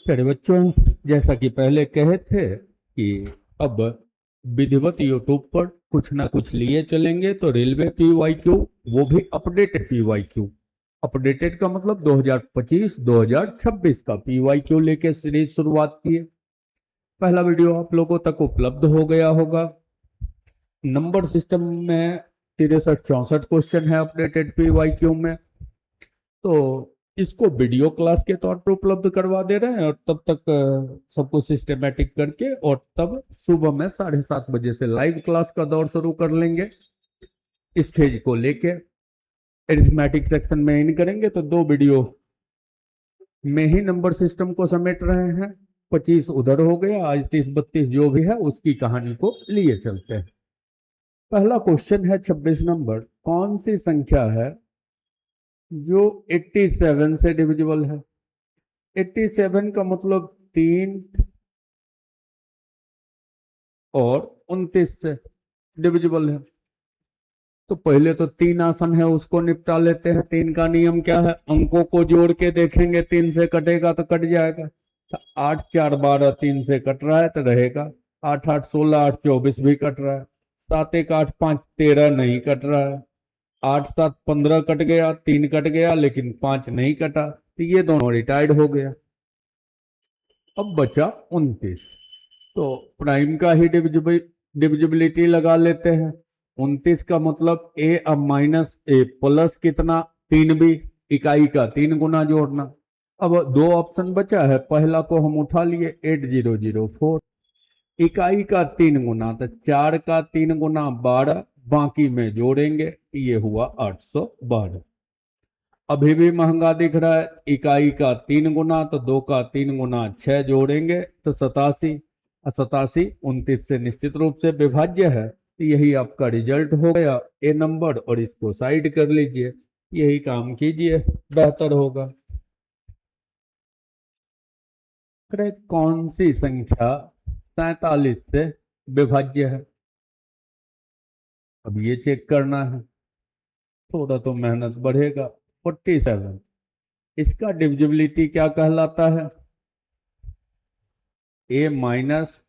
प्यारे बच्चों, जैसा कि पहले कहे थे कि अब विधिवत यूट्यूब पर कुछ ना कुछ लिए चलेंगे, तो रेलवे पीवाईक्यू, वो भी अपडेटेड पीवाईक्यू। अपडेटेड का मतलब 2025-2026 का पीवाईक्यू लेके सीरीज शुरुआत की है। पहला वीडियो आप लोगों तक उपलब्ध हो गया होगा। नंबर सिस्टम में 63-64 क्वेश्चन है अपडेटेड पीवाईक्यू में, तो इसको वीडियो क्लास के तौर पर उपलब्ध करवा दे रहे हैं और तब तक सब कुछ सिस्टमेटिक करके और तब सुबह में 7:30 बजे से लाइव क्लास का दौर शुरू कर लेंगे। इस फेज को लेके एरिथमेटिक सेक्शन में इन करेंगे तो 2 वीडियो में ही नंबर सिस्टम को समेट रहे हैं। 25 उधर हो गया, आज 30-32 जो भी है उसकी कहानी को लिए चलते हैं। पहला क्वेश्चन है 26 नंबर, कौन सी संख्या है जो 87 से डिविजिबल है। 87 का मतलब 3 और 29 से डिविजिबल है। तो पहले तो 3 आसन है उसको निपटा लेते हैं। 3 का नियम क्या है, अंकों को जोड़ के देखेंगे, 3 से कटेगा तो कट जाएगा। तो 8 4 12 3 से कट रहा है तो रहेगा 8 8 16 8 24 भी कट रहा है। 7 1 8 5 13 नहीं कट रहा है। 8 7 15 कट गया, 3 कट गया लेकिन 5 नहीं कटा, तो ये दोनों रिटायर्ड हो गया। अब बचा 29, तो प्राइम का ही डिविजिबिलिटी लगा लेते हैं। 29 का मतलब a अब माइनस a प्लस कितना 3 भी, इकाई का 3 गुना जोड़ना। अब 2 ऑप्शन बचा है, पहला को हम उठा लिए 8004, इकाई का 3 गुना, तो 4 का 3 गुना 12, बाकी में जोड़ेंगे, ये हुआ 812। अभी भी महंगा दिख रहा है, इकाई का 3 गुना तो 2 का 3 गुना 6 जोड़ेंगे तो 87। 87 29 से निश्चित रूप से विभाज्य है, तो यही आपका रिजल्ट हो गया ए नंबर, और इसको साइड कर लीजिए, यही काम कीजिए, बेहतर होगा। कौन सी संख्या 47 से विभाज्य है, अब ये चेक करना है, थोड़ा तो मेहनत बढ़ेगा। 47, इसका डिविजिबिलिटी क्या कहलाता है, a माइनस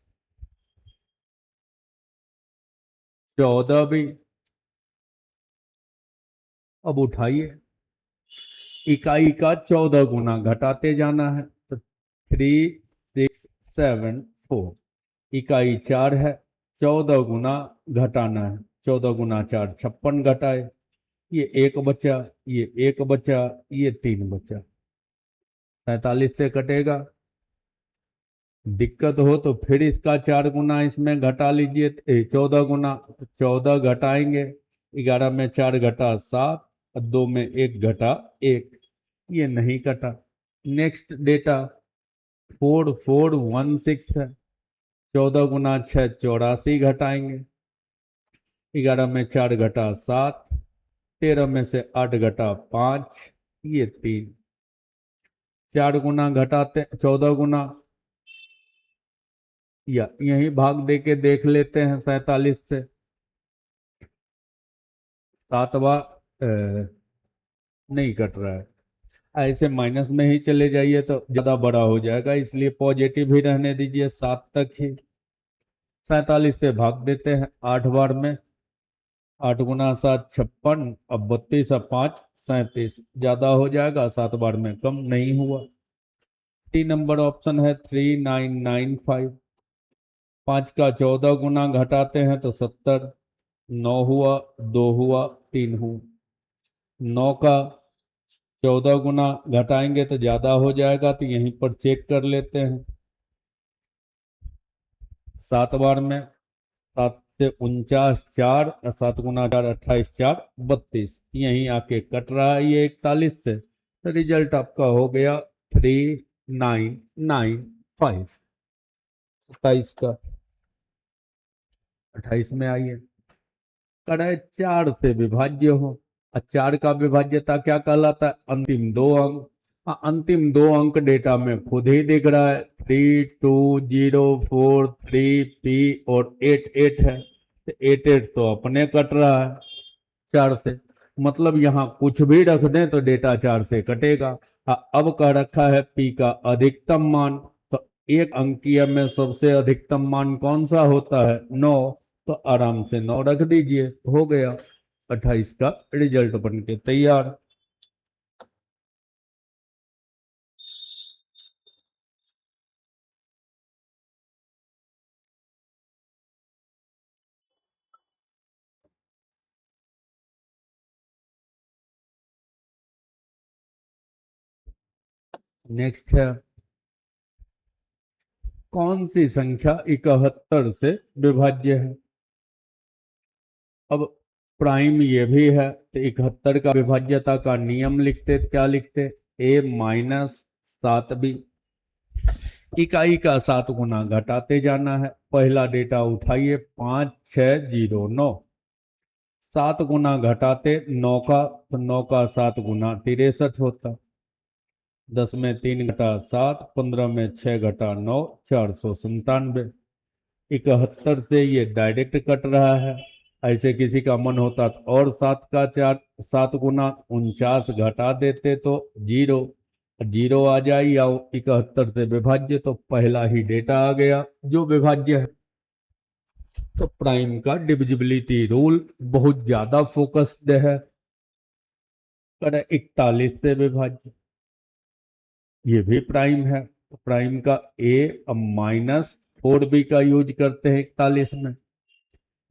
14 भी। अब उठाइए, इकाई का 14 गुना घटाते जाना है, तो 3674, इकाई 4 है, 14 गुना घटाना है, 14 गुना 4 56 घटाए, ये 1 बचा, ये 1 बचा, ये 3 बचा। 47 से कटेगा, दिक्कत हो तो फिर इसका 4 गुना इसमें घटा लीजिए, 14 गुना, तो 14 घटाएंगे, 11 में 4 घटा 7, 2 में 1 घटा 1, ये नहीं कटा। नेक्स्ट डेटा 4416 है, 14 गुना 6 84 घटाएंगे, 11 में 4 घटा 7, 13 में से 8 घटा 5, ये 3, 4 गुना घटाते 14 गुना, या यही भाग दे के देख लेते हैं 47 से। 7वां नहीं कट रहा है, ऐसे माइनस में ही चले जाइए तो ज्यादा बड़ा हो जाएगा, इसलिए पॉजिटिव ही रहने दीजिए, 7 तक ही। 47 से भाग देते हैं 8 बार में, 8 गुना 7 56, अब 32 अब 5 37, ज्यादा हो जाएगा, 7 बार में कम नहीं हुआ। 3 नंबर ऑप्शन है 3995, 5 का 14 गुना घटाते हैं तो 70, 9 हुआ, 2 हुआ, 3 हुआ। 9 का 14 गुना घटाएंगे तो ज्यादा हो जाएगा, तो यहीं पर चेक कर लेते हैं। 7 बार में 7 से 49 4, 7 गुना 4 28 4 32, यहीं आके कट रहा है ये 41 से, तो रिजल्ट आपका हो गया 3995। 27 का 28 में आइए, करे 4 से विभाज्य हो, 4 का विभाज्यता क्या कहलाता है, अंतिम 2 अंक। अंतिम 2 अंक डेटा में खुद ही दिख रहा है, 32043P और 88 है, तो 88 तो अपने कट रहा है 4 से, मतलब यहां कुछ भी रख दें तो डेटा 4 से कटेगा। अब कह रखा है पी का अधिकतम मान, तो एक अंकीय में सबसे अधिकतम मान कौन सा होता है? 9। तो आराम से 9 रख दीजिए, हो गया। 28 का रिजल्ट बन के तैयार। नेक्स्ट है, कौन सी संख्या 71 से विभाज्य है? अब प्राइम ये भी है, तो 71 का विभाज्यता का नियम लिखते, क्या लिखते? a-7b। इकाई का 7 गुना घटाते जाना है। पहला डेटा उठाइए 5609। 7 गुना घटाते 9 का, तो 9 का 7 गुना 63 होता। 10 में 3 घटा 7, 15 में 6 घटा 9, 497। 71 से ये डायरेक्ट कट रहा है। ऐसे किसी का मन होता तो और 7 गुना 49 घटा देते तो 0 0 आ जाए, या 71 से विभाज्य, तो पहला ही डेटा आ गया जो विभाज्य है। तो प्राइम का डिविजिबिलिटी रूल बहुत ज्यादा फोकस्ड है। 41 से विभाज्य, ये भी प्राइम है, तो प्राइम का -4b का यूज करते हैं 41 में।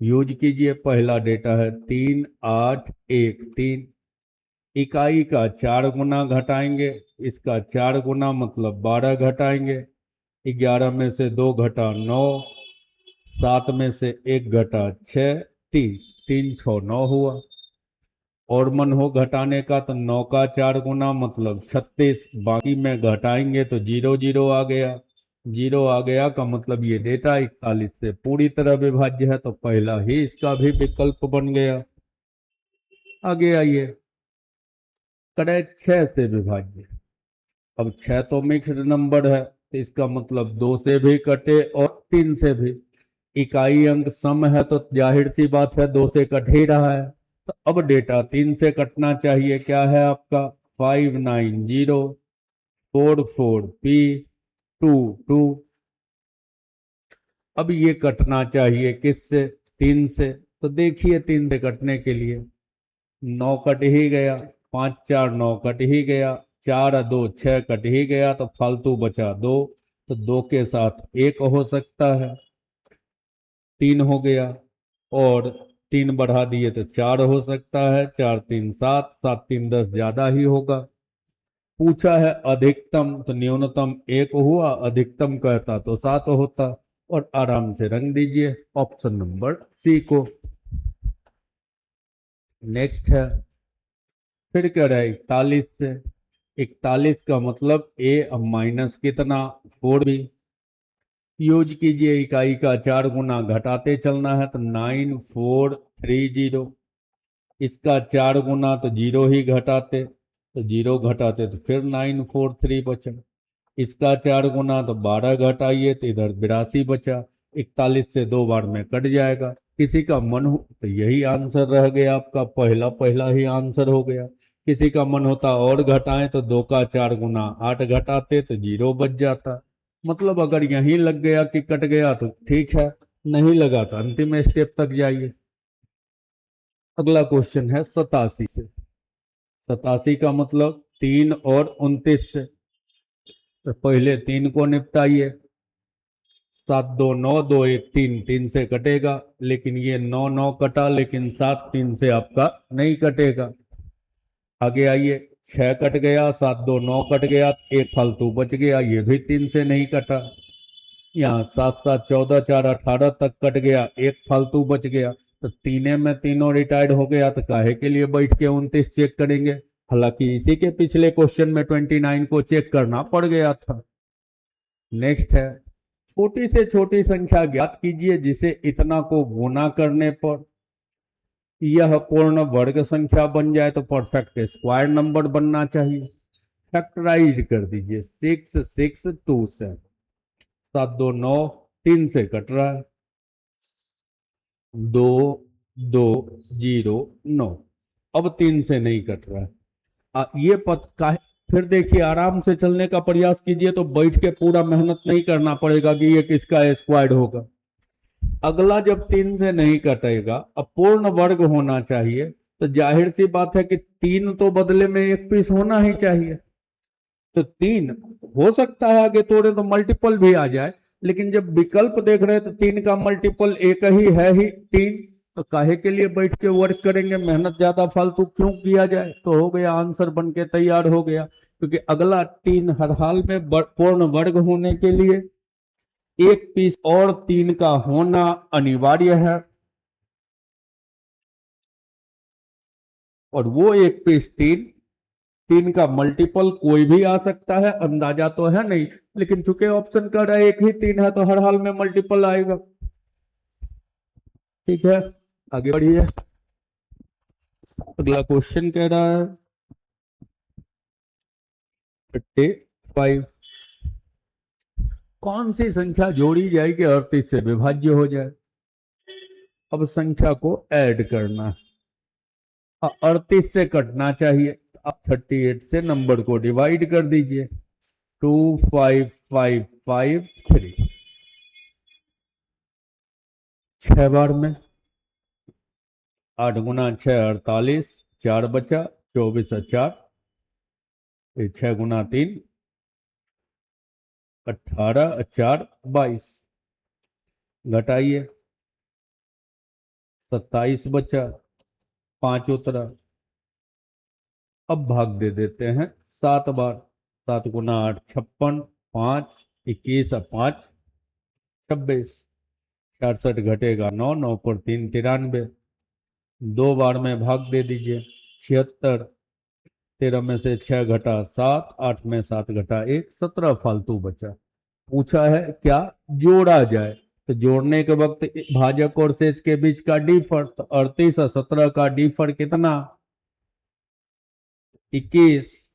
यूज कीजिए, पहला डेटा है 3813। इकाई का 4 गुना घटाएंगे, इसका 4 गुना मतलब 12 घटाएंगे। 11 में से 2 घटा 9, 7 में से 1 घटा 6, 3 3 6 9 हुआ। और मन हो घटाने का तो 9 का 4 गुना मतलब 36, बाकी में घटाएंगे तो 0 0 आ गया। 0 आ गया का मतलब ये डेटा 41 से पूरी तरह विभाज्य है, तो पहला ही इसका भी विकल्प बन गया। आगे आइए, करें 6 से विभाज्य। अब 6 तो मिक्स्ड नंबर है, तो इसका मतलब 2 से भी कटे और 3 से भी। इकाई अंक सम है तो जाहिर सी बात है 2 से कट ही रहा है। तो अब डेटा 3 से कटना चाहिए। क्या है आपका? 590444p22। अब ये कटना चाहिए किससे? 3 से। तो देखिए 3 से कटने के लिए 9 कट ही गया, 5 4 9 कट ही गया, 4 और 2 6 कट ही गया, तो फालतू बचा 2। तो 2 के साथ 1 हो सकता है, 3 हो गया। और 3 बढ़ा दिए तो 4 हो सकता है, 4 3 7, 7 3 10, ज्यादा ही होगा। पूछा है अधिकतम, तो न्यूनतम 1 हुआ, अधिकतम कहता तो 7 होता। और आराम से रंग दीजिए ऑप्शन नंबर सी को। नेक्स्ट है, फिर कह रहा है 41 से। 41 का मतलब ए माइनस कितना? 4b। यूज कीजिए, इकाई का 4 गुना घटाते चलना है, तो 9430। इसका 4 गुना तो 0 ही घटाते, तो 0 घटाते तो फिर 943 बचा। इसका 4 गुना तो 12 घटाइए तो इधर 82 बचा। 41 से 2 बार में कट जाएगा। किसी का मन हो तो यही आंसर रह गया आपका, पहला पहला ही आंसर हो गया। किसी का मन होता और घटाएं तो 2 का 4 गुना 8 घटाते तो 0 बच जाता। मतलब अगर यहीं लग गया कि कट गया तो ठीक है, नहीं लगा तो अंतिम स्टेप तक जाइए। अगला क्वेश्चन है 87 से। 87 का मतलब 3 और 29 से। तो पहले 3 को निपटाइए। 7 2 9, 2 1 3, 3 से कटेगा, लेकिन ये 9 9 कटा, लेकिन 7 3 से आपका नहीं कटेगा। आगे आइए, 6 कट गया, 7 2 9 कट गया, एक फालतू बच गया, ये भी 3 से नहीं कटा। यहाँ 7 7 14 4 18 तक कट गया, एक फालतू बच गया। तो तीने में तीनों रिटायर्ड हो गया, तो काहे के लिए बैठ के 29 चेक करेंगे? हालांकि इसी के पिछले क्वेश्चन में 29 को चेक करना पड़ गया था। नेक्स्ट है, छोटी से छोटी संख्या ज्ञात कीजिए जिसे इतना को गुना करने पर यह पूर्ण वर्ग संख्या बन जाए। तो परफेक्ट स्क्वायर नंबर बनना चाहिए। फैक्टराइज कर दीजिए, 6627। 7 2 9, 3 से कट रहा है, 2 2 0 9। अब 3 से नहीं कट रहा है। ये पद का फिर देखिए, आराम से चलने का प्रयास कीजिए तो बैठ के पूरा मेहनत नहीं करना पड़ेगा कि ये किसका स्क्वायर्ड होगा। अगला जब 3 से नहीं कटेगा, अब पूर्ण वर्ग होना चाहिए, तो जाहिर सी बात है कि 3 तो बदले में 1 पीस होना ही चाहिए। तो 3 हो सकता है आगे तोड़े तो मल्टीपल भी आ जाए, लेकिन जब विकल्प देख रहे हैं तो 3 का मल्टीपल एक ही है ही 3, तो काहे के लिए बैठ के वर्क करेंगे, मेहनत ज्यादा फालतू क्यों किया जाए। तो हो गया, आंसर बन के तैयार हो गया, क्योंकि अगला 3 हर हाल में पूर्ण वर्ग होने के लिए 1 पीस और 3 का होना अनिवार्य है, और वो 1 पीस 3 का मल्टीपल कोई भी आ सकता है, अंदाजा तो है नहीं, लेकिन चूंकि ऑप्शन कह रहा है एक ही 3 है तो हर हाल में मल्टीपल आएगा। ठीक है, आगे बढ़िए। अगला क्वेश्चन कह रहा है 55, कौन सी संख्या जोड़ी जाएगी 38 से विभाज्य हो जाए। अब संख्या को ऐड करना, 38 से कटना चाहिए, अब 38 से नंबर को डिवाइड कर दीजिए, 25553, 6 बार में, 8 गुना 6 48, 4 बचा, 24 और 4, 6 गुना 3 18, 4 22, घटाइए, 27 बचा, 5 उतरा। अब भाग दे देते हैं 7 बार, 7 गुना 8 56, 5 21 और 5 26, 66 घटेगा 9, 9 पर 3 93, 2 बार में भाग दे दीजिए, 76, 13 में से 6 घटा 7, 8 में 7 घटा 1, 17 फालतू बचा। पूछा है क्या जोड़ा जाए, तो जोड़ने के वक्त भाजक और शेष के बीच का डिफर, तो 38 और 17 का डिफर कितना, 21,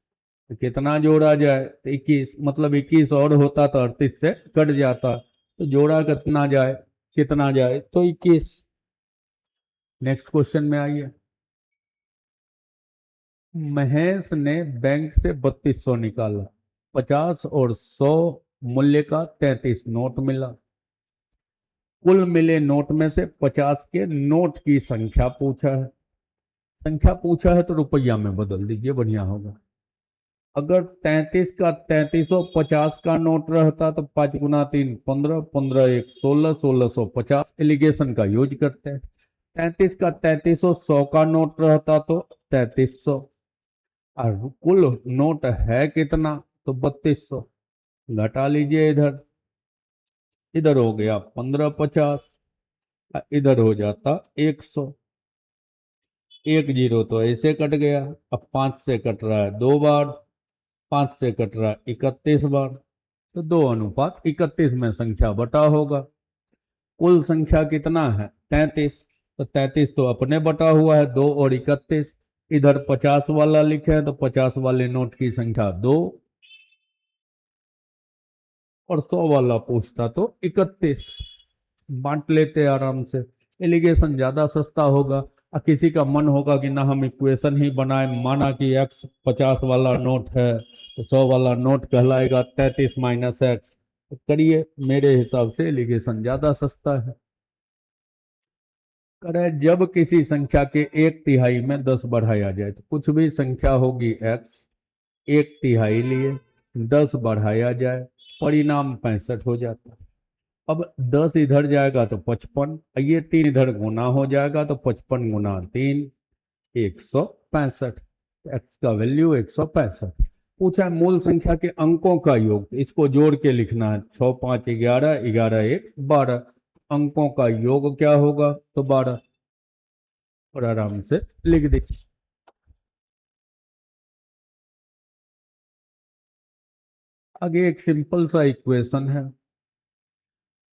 तो कितना जोड़ा जाए, तो 21, मतलब 21 और होता तो 38 से कट जाता, तो जोड़ा कितना जाए तो 21। नेक्स्ट क्वेश्चन में आइए। महेश ने बैंक से 3200 निकाला, 50 और 100 मूल्य का 33 नोट मिला, कुल मिले नोट में से 50 के नोट की संख्या पूछा है। संख्या पूछा है तो रुपया में बदल दीजिए, बढ़िया होगा। अगर 33 का 3350 का नोट रहता तो 5 गुना 3 15, 15 1 16, 1650 एलिगेशन का यूज करते हैं। 33 का 3300 का नोट रहता तो 3300, और कुल नोट है कितना, तो 3200, घटा लीजिए, इधर इधर हो गया 1550, इधर हो जाता 100, 1 जीरो तो ऐसे कट गया। अब 5 से कट रहा है 2 बार, 5 से कट रहा है 31 बार, तो 2:31 में संख्या बटा होगा। कुल संख्या कितना है 33, तो 33 तो अपने बटा हुआ है 2 और 31, इधर 50 वाला लिखे हैं तो 50 वाले नोट की संख्या 2, और 100 वाला पूछता तो 31। बांट लेते आराम से, एलिगेशन ज्यादा सस्ता होगा। और किसी का मन होगा कि ना हम इक्वेशन ही बनाए, माना कि x 50 वाला नोट है तो 100 वाला नोट कहलाएगा 33 माइनस एक्स, तो करिए, मेरे हिसाब से एलिगेशन ज्यादा सस्ता है। करें, जब किसी संख्या के 1/3 में 10 बढ़ाया जाए, तो कुछ भी संख्या होगी x, 1/3 लिए 10 बढ़ाया जाए, परिणाम 65 हो जाता है। अब 10 इधर जाएगा तो 55, ये 3 इधर गुना हो जाएगा तो 55 गुना 3 165, एक्स का वैल्यू 165। पूछा मूल संख्या के अंकों का योग, इसको जोड़ के लिखना है, 6 5 11, 11 1 12, अंकों का योग क्या होगा, तो 12, और आराम से लिख दीजिए। आगे एक सिंपल सा इक्वेशन है,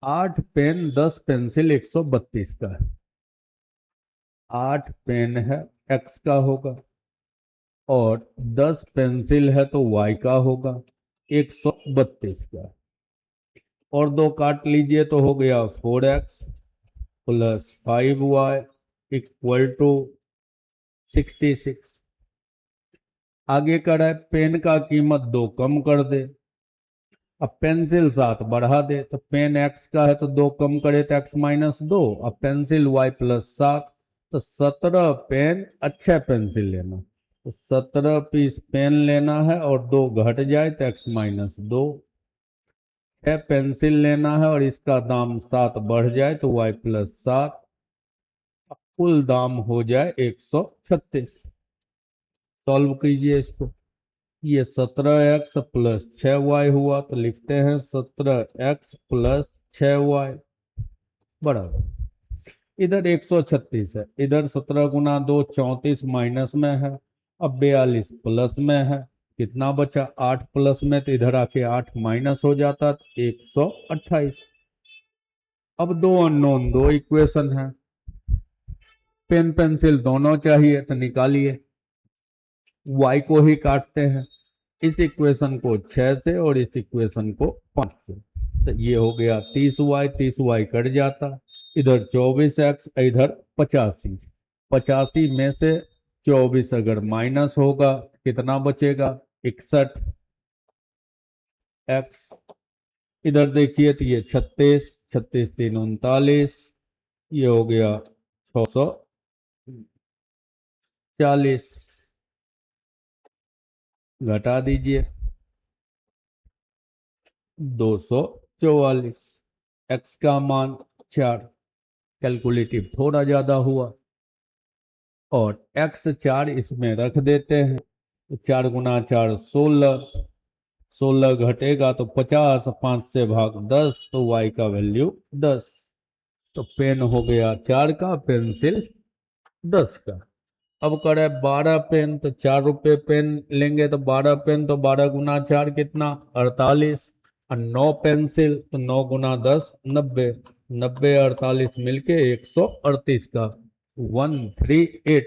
8 पेन 10 पेंसिल 132 का है। 8 पेन है x का होगा, और 10 पेंसिल है तो y का होगा, 132 का, और 2 काट लीजिए तो हो गया 4x plus 5y equal to 66। आगे कर है पेन का कीमत 2 कम कर दे। अब पेंसिल 7 बढ़ा दे, तो पेन x का है तो 2 कम करे तो x-2। अब पेंसिल y+7, तो 17 पेन, अच्छा पेंसिल लेना, तो 17 पीस पेन लेना है और 2 घट जाए तो x-2। 6 पेंसिल लेना है और इसका दाम 7 बढ़ जाए तो y+7। कुल दाम हो जाए 136। सॉल्व कीजिए इसको। ये 17x प्लस 6y हुआ, तो लिखते हैं 17x प्लस 6y बराबर, इधर 136 है, इधर 17 गुना 2 34 माइनस में है, अब 42 प्लस में है, कितना बचा 8 प्लस में, तो इधर आके 8 माइनस हो जाता तो 128। अब दो अननोन, दो इक्वेशन है, पेन पेंसिल दोनों चाहिए, तो निकालिए। y को ही काटते हैं, इस इक्वेशन को 6 से और इस इक्वेशन को 5 से, तो ये हो गया 30y, 30y कट जाता, इधर 24x, इधर 85। 85 में से 24 अगर माइनस होगा कितना बचेगा 61x। इधर देखिए तो ये 36, 36 3 39, ये हो गया 640, घटा दीजिए 244। x का मान 4, कैलकुलेटिव थोड़ा ज्यादा हुआ, और x4 इसमें रख देते हैं, तो 4 गुना 4 16, 16 घटेगा तो 50, 5 से भाग 10, तो y का वैल्यू 10। तो पेन हो गया 4 का, पेंसिल 10 का। अब करे 12 पेन, तो 4 रुपये पेन लेंगे, तो 12 पेन तो 12 गुना 4 कितना 48, और 9 पेंसिल तो 9 गुना 10 90, 90 48 मिलके 138 का 138,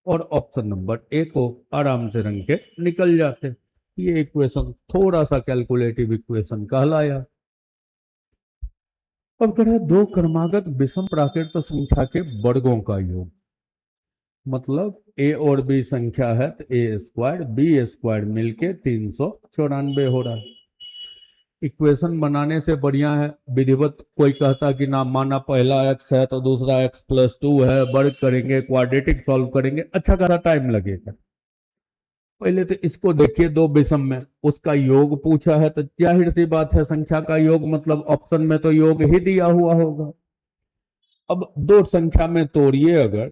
और ऑप्शन नंबर ए को आराम से रंग के निकल जाते। ये इक्वेशन थोड़ा सा कैलकुलेटिव इक्वेशन कहलाया। अब करें दो क्रमागत विषम प्राकृत संख्या के वर्गों का योग, मतलब a और b संख्या है तो a स्क्वायर b स्क्वायर मिलके 394 हो रहा है। इक्वेशन बनाने से बढ़िया है विधिवत, कोई कहता कि ना माना पहला x है तो दूसरा x+2 है, वर्ग करेंगे, क्वाड्रेटिक सॉल्व करेंगे, अच्छा खासा टाइम लगेगा। पहले तो इसको देखिए, दो विषम में उसका योग पूछा है, तो जाहिर सी बात है संख्या का योग, मतलब ऑप्शन में तो योग ही दिया हुआ होगा। अब दो संख्या में तोड़िए अगर,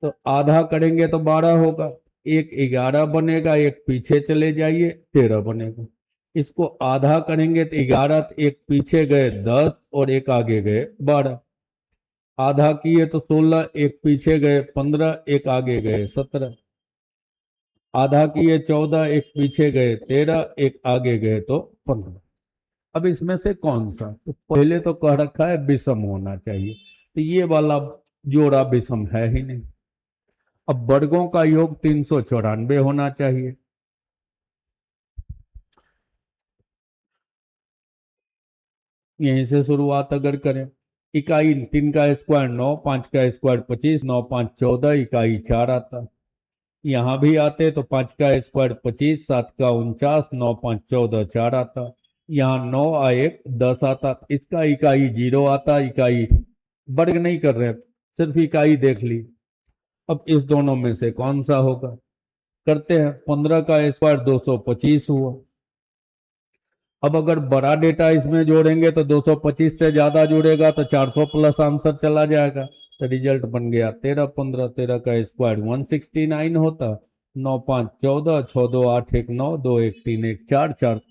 तो आधा करेंगे तो 12 होगा, एक 11 बनेगा, एक पीछे चले जाइए 13 बनेगा। इसको आधा करेंगे तो 11, एक पीछे गए 10 और एक आगे गए 12। आधा किए तो 16, एक पीछे गए 15, एक आगे गए 17। आधा किए 14, एक पीछे गए 13, एक आगे गए तो 15। अब इसमें से कौन सा, तो पहले तो कह रखा है विषम होना चाहिए, तो ये वाला जोड़ा विषम है ही नहीं। अब वर्गों का योग 394 होना चाहिए। यहीं से शुरुआत अगर करें, इकाई 3 का स्क्वायर 9, 5 का स्क्वायर 25, 9 5 14, इकाई 4 आता। यहां भी आते तो 5 का स्क्वायर 25, 7 का 49, 9 5 14 4 आता। यहाँ 9 आए 10 आता, इसका इकाई 0 आता, इकाई वर्ग नहीं कर रहे, सिर्फ इकाई देख ली। अब इस दोनों में से कौन सा होगा, करते हैं। 15 का स्क्वायर 225 हुआ। अब अगर बड़ा डेटा इसमें जोड़ेंगे तो 225 से ज्यादा जुड़ेगा तो 400 प्लस आंसर चला जाएगा, तो रिजल्ट बन गया 13 15। 13 का स्क्वायर 169 होता। 9 5 14, 6 2 8 1 9, 2 1 3 1 4 4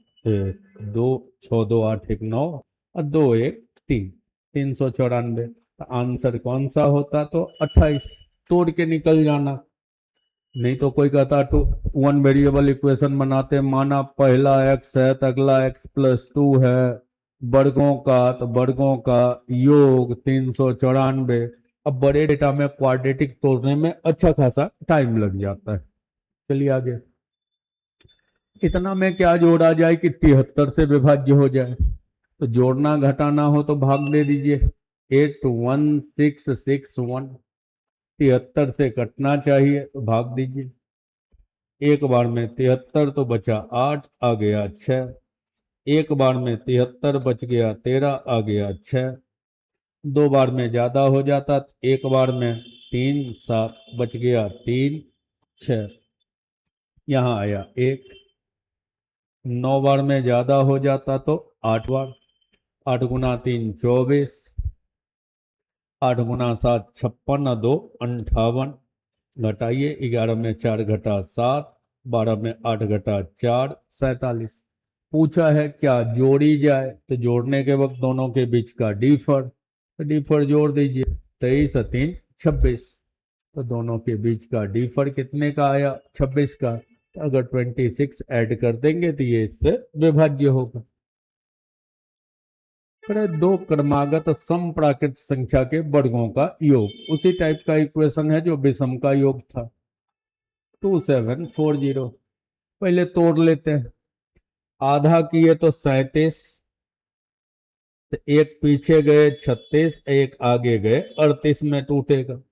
2 6 2 8 1 9 और 2 1 3, 394। तो आंसर कौन सा होता, तो 28। तोड़ के निकल जाना, नहीं तो कोई कहता टू वन वेरिएबल इक्वेशन बनाते, माना पहला x है तो अगला x+2 है, वर्गों का तो वर्गों का योग 394। अब बड़े डेटा में क्वाड्रेटिक तोड़ने में अच्छा खासा टाइम लग जाता है। चलिए आगे, इतना में क्या जोड़ा जाए कि 73 से विभाज्य हो जाए, तो जोड़ना घटाना हो तो भाग दे दीजिए। 81661, 73 से कटना चाहिए तो भाग दीजिए। एक बार में 73 तो बचा 8, आ गया 6। एक बार में 73 बच गया 13, आ गया 6। दो बार में ज्यादा हो जाता, एक बार में 3 7 बच गया 3 6, यहाँ आया 1। 9 बार में ज्यादा हो जाता तो 8 बार। 8 गुना 3 24, 8 गुना 7 56, 2 58, घटाइए। 11 में 4 घटा 7, 12 में 8 घटा 4 47। पूछा है क्या जोड़ी जाए, तो जोड़ने के वक्त दोनों के बीच का डीफर, तो डीफर जोड़ दीजिए। 23 और 3 26, तो दोनों के बीच का डीफर कितने का आया, 26 का। तो अगर 26 ऐड कर देंगे तो ये इससे विभाज्य होगा। फिर दो क्रमागत समप्राकृत संख्या के वर्गों का योग, उसी टाइप का इक्वेशन है जो विषम का योग था। 2740, पहले तोड़ लेते हैं। आधा किए तो 37, तो एक पीछे गए 36, एक आगे गए 38 में टूटेगा।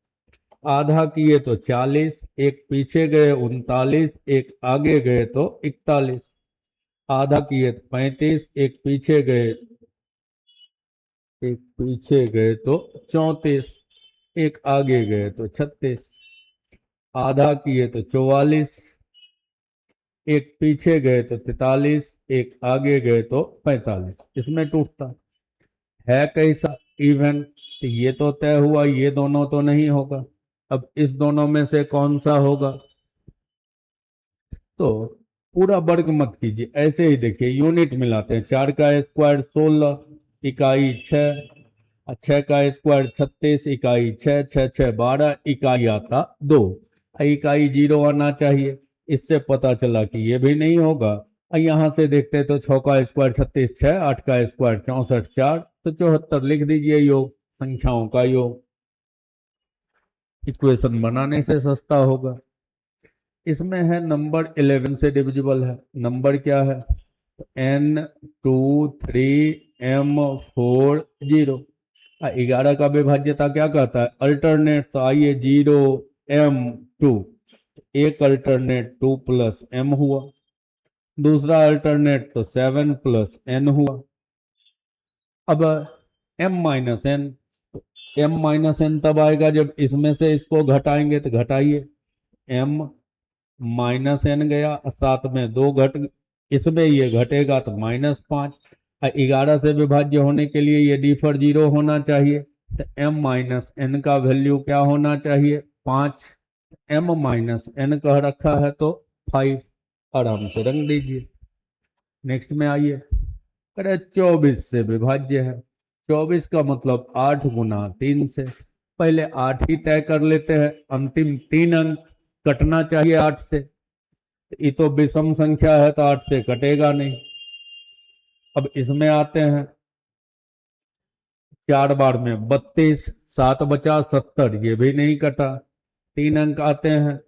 आधा किए तो 40, एक पीछे गए 39, एक आगे गए तो 41। आधा किए तो 35, एक पीछे गए तो 34, एक आगे गए तो 36। आधा किए तो 44, एक पीछे गए तो 43, एक आगे गए तो 45। इसमें टूटता है कैसा, इवन, तो ये तो तय हुआ, ये दोनों तो नहीं होगा। अब इस दोनों में से कौन सा होगा, तो पूरा वर्ग मत कीजिए, ऐसे ही देखिए यूनिट मिलाते हैं। 4 का स्क्वायर 16, इकाई 6, 6 का स्क्वायर 36, इकाई 6, 6 6 12, इकाई आता 2, इकाई 0 आना चाहिए। इससे पता चला कि ये भी नहीं होगा। यहां से देखते तो 6 का स्क्वायर 36 6, 8 का स्क्वायर 64 4, तो 74 लिख दीजिए योग, संख्याओं का योग। इक्वेशन बनाने से सस्ता होगा। इसमें है नंबर 11 से डिविजिबल है। नंबर क्या है, N23M40। 11 का विभाज्यता क्या कहता है, अल्टरनेट, तो आइए 0M2, एक अल्टरनेट 2 प्लस M हुआ, दूसरा अल्टरनेट तो 7 प्लस N हुआ। अब M minus n, M minus n तब आएगा जब इसमें से इसको घटाएंगे, तो घटाइए। M माइनस एन गया, साथ में 2 घट, इसमें ये घटेगा तो -5। 11 से विभाज्य होने के लिए ये डीफर 0 होना चाहिए, तो m माइनस एन का वैल्यू क्या होना चाहिए, 5। m माइनस एन कह रखा है तो 5, आराम से रंग दीजिए। नेक्स्ट में आइए, अरे 24 से विभाज्य है। 24 का मतलब 8 गुना 3 से, पहले 8 ही तय कर लेते हैं। अंतिम 3 अंक कटना चाहिए 8 से, ये तो विषम संख्या है तो 8 से कटेगा नहीं। अब इसमें आते हैं, 4 बार में 32, 7 बचा 70, ये भी नहीं कटा। 3 अंक आते हैं,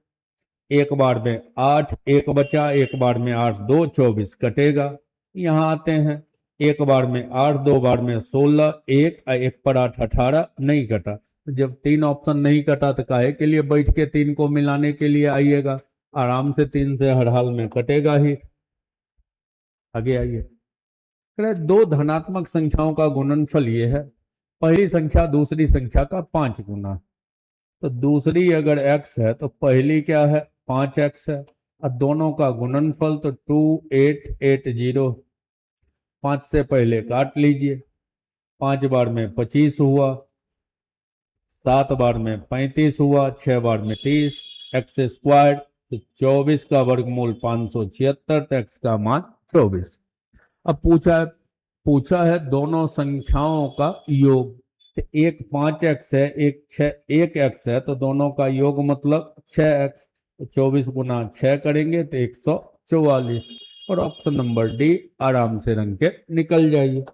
एक बार में 8, एक बचा, एक बार में 8 2 24, कटेगा। यहाँ आते हैं, एक बार में 8, 2 बार में 16, एक पर 8 18, नहीं कटा। जब 3 ऑप्शन नहीं कटा तो काहे के लिए बैठ के 3 को मिलाने के लिए आइएगा, आराम से 3 से हर हाल में कटेगा ही। आगे आइए, दो धनात्मक संख्याओं का गुणनफल ये है, पहली संख्या दूसरी संख्या का 5 गुना। तो दूसरी अगर x है तो पहली क्या है, 5x है, और दोनों का गुणनफल तो 2880। 5 से पहले काट लीजिए, 5 बार में 25 हुआ, 7 बार में 35 हुआ, 6 बार में 30, एक्स स्क्वायर, तो 24 का वर्गमूल 576, तो एक्स का मान 24। अब पूछा है दोनों संख्याओं का योग, तो एक 5x है, एक x है, तो दोनों का योग मतलब 6x, तो 24 गुना 6 करेंगे तो 144, और ऑप्शन नंबर डी आराम से रंग के निकल जाइए।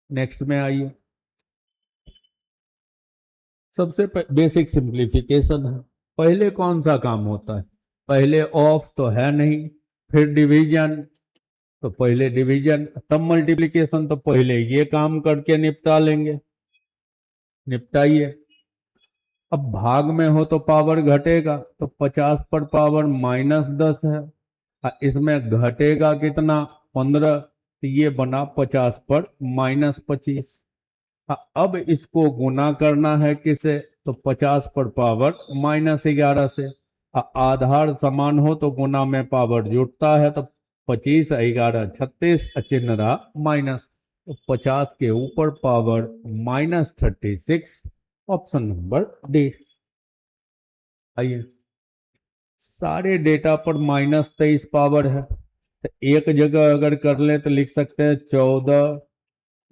नेक्स्ट में आइए, सबसे बेसिक सिंप्लीफिकेशन है। पहले कौन सा काम होता है, पहले ऑफ तो है नहीं, फिर डिवीजन, तो पहले डिवीजन, तब मल्टीप्लिकेशन, तो पहले ये काम करके निपटा लेंगे। निपटाइए। अब भाग में हो तो पावर घटेगा, तो 50 पर पावर -10 है। इसमें घटेगा कितना, 15, तो ये बना 50 पर -25। अब इसको गुना करना है किसे, तो 50 पर पावर -11 से। आधार समान हो तो गुना में पावर जुड़ता है, तो 25 11 36, चिन्ह रहा माइनस, तो 50 के ऊपर पावर -36, ऑप्शन नंबर डी। आइए, सारे डेटा पर -23 पावर है, तो एक जगह अगर कर ले तो लिख सकते हैं 14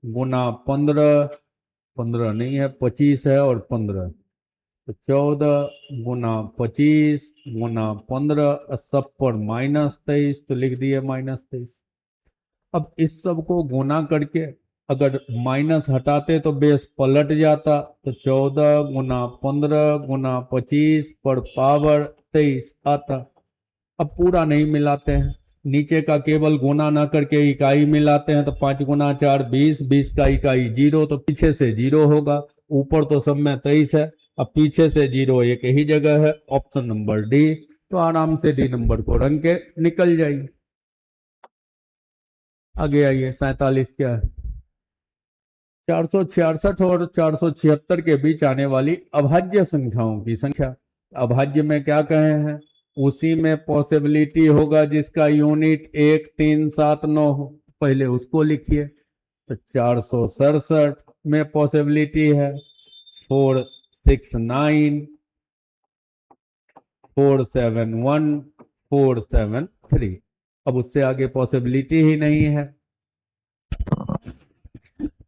गुना 15, 15 नहीं है 25 है और 15, तो 14 गुना 25 गुना 15, सब पर -23, तो लिख दिए -23। अब इस सब को गुना करके अगर माइनस हटाते तो बेस पलट जाता, तो 14 गुना 15 गुना 25 पर पावर 23 आता। अब पूरा नहीं मिलाते हैं, नीचे का केवल गुना ना करके इकाई मिलाते हैं, तो 5 गुना 4 20, 20 का इकाई 0, तो पीछे से 0 होगा, ऊपर तो सब में 23 है, अब पीछे से 0 एक ही जगह है, ऑप्शन नंबर डी। तो आराम से डी नंबर को रंग के निकल जाइए। आगे आइए, 47 क्या है, 466 और 476 के बीच आने वाली अभाज्य संख्याओं की संख्या। अभाज्य में क्या कहे हैं, उसी में पॉसिबिलिटी होगा जिसका यूनिट 1 3 7 9 हो, पहले उसको लिखिए। तो 467 में पॉसिबिलिटी है 4 6 9 4 7 1 4 7 3। अब उससे आगे पॉसिबिलिटी ही नहीं है।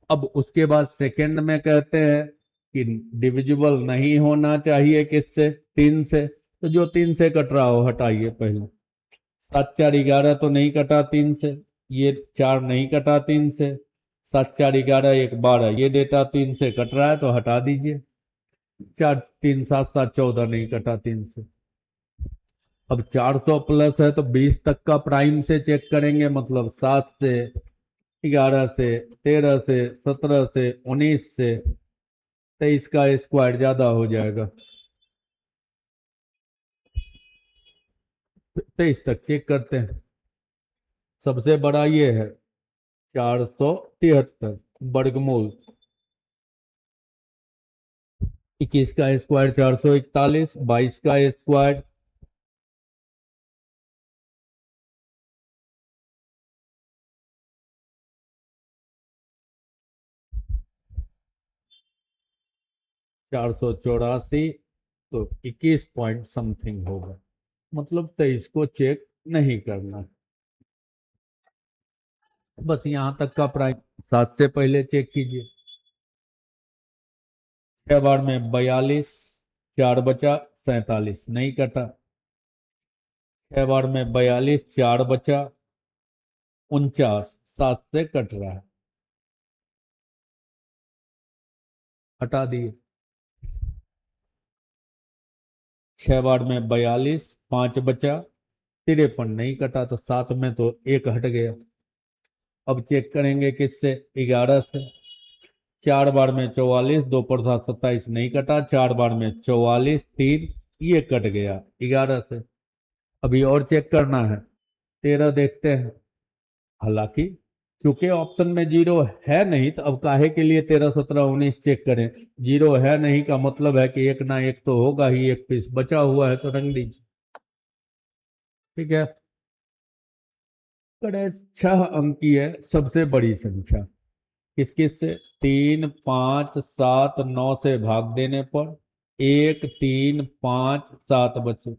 अब उसके बाद सेकंड में कहते हैं कि डिविजिबल नहीं होना चाहिए किससे, 3 से, तो जो 3 से कट रहा हो हटाइए पहले। 7 4 11 तो नहीं कटा 3 से, ये 4 नहीं कटा 3 से, 7 4 11 1 12, ये डेटा 3 से कट रहा है तो हटा दीजिए। 4 3 7 7 14 नहीं कटा 3 से। अब 400 प्लस है तो 20 तक का प्राइम से चेक करेंगे, मतलब 7 से 11 से 13 से 17 से 19 से 23 का स्क्वायर ज्यादा हो जाएगा, 23 तक चेक करते हैं। सबसे बड़ा ये है 473 वर्गमूल 21 का स्क्वायर 441, 22 का स्क्वायर 484, तो 21 पॉइंट समथिंग होगा, मतलब 23 को चेक नहीं करना, बस यहां तक का प्राइम। 7 से पहले चेक कीजिए, 6 बार में 42, 4 बचा 47 नहीं कटा, 6 बार में 42 4 बचा 49, 7 से कट रहा है, हटा दिए। 6 बार में 42 5 बचा 53 नहीं कटा, तो 7 में तो एक हट गया। अब चेक करेंगे किससे, 11 से। 4 बार में 44 2 पर 7 27 नहीं कटा, 4 बार में 44 3, ये कट गया 11 से। अभी और चेक करना है, 13 देखते हैं। हालांकि चूंकि ऑप्शन में 0 है नहीं, तो अब काहे के लिए 13 17 19 चेक करें। 0 है नहीं का मतलब है कि एक ना एक तो होगा ही, एक पीस बचा हुआ है तो रंग दीजिए। ठीक है, कड़े 6 अंक की है सबसे बड़ी संख्या, किस किस से, 3 5 7 9 से भाग देने पर 1 3 5 7 बचे।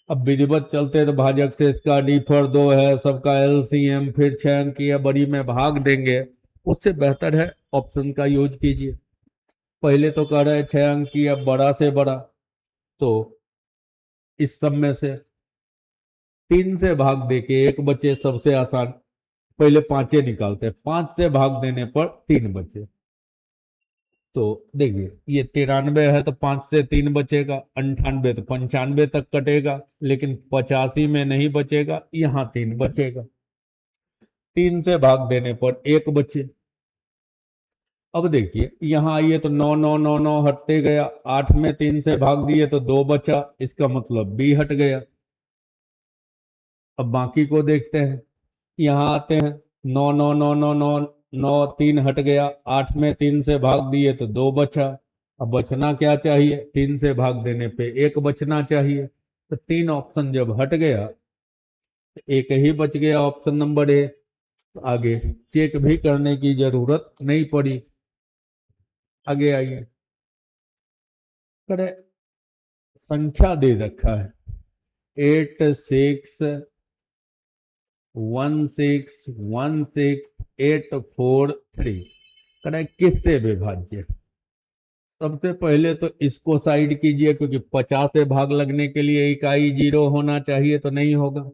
अब विधिवत चलते तो भाजक से इसका डीफर 2 है, सबका एलसीएम, फिर 6 अंक की है, बड़ी में भाग देंगे, उससे बेहतर है ऑप्शन का यूज कीजिए। पहले तो कह रहे 6 अंक की, अब बड़ा से बड़ा, तो इस सब में से 3 से भाग दे के 1 बचे, सबसे आसान। पहले पांचे निकालते, 5 से भाग देने पर 3 बचे, तो देखिए ये 93 है तो 5 से 3 बचेगा, 98 तो 95 तक कटेगा, लेकिन 85 में नहीं बचेगा, यहाँ 3 बचेगा। 3 से भाग देने पर 1 बचे, अब देखिए यहाँ आइए तो 9 9 9 9 हटते गया, 8 में 3 से भाग दिए तो 2 बचा, इसका मतलब बी हट गया। अब बाकी को देखते हैं, यहाँ आते हैं 9 9 9 9 9 9 3 हट गया, 8 में 3 से भाग दिए तो 2 बचा। अब बचना क्या चाहिए, 3 से भाग देने पे 1 बचना चाहिए, तो 3 ऑप्शन जब हट गया तो एक ही बच गया, ऑप्शन नंबर ए। तो आगे चेक भी करने की जरूरत नहीं पड़ी। आगे आइए, करे संख्या दे रखा है 8 6 1 6 1 6 8 4 3, करे किससे विभाज्य। सबसे पहले तो इसको साइड कीजिए, क्योंकि 50 से भाग लगने के लिए इकाई 0 होना चाहिए, तो नहीं होगा।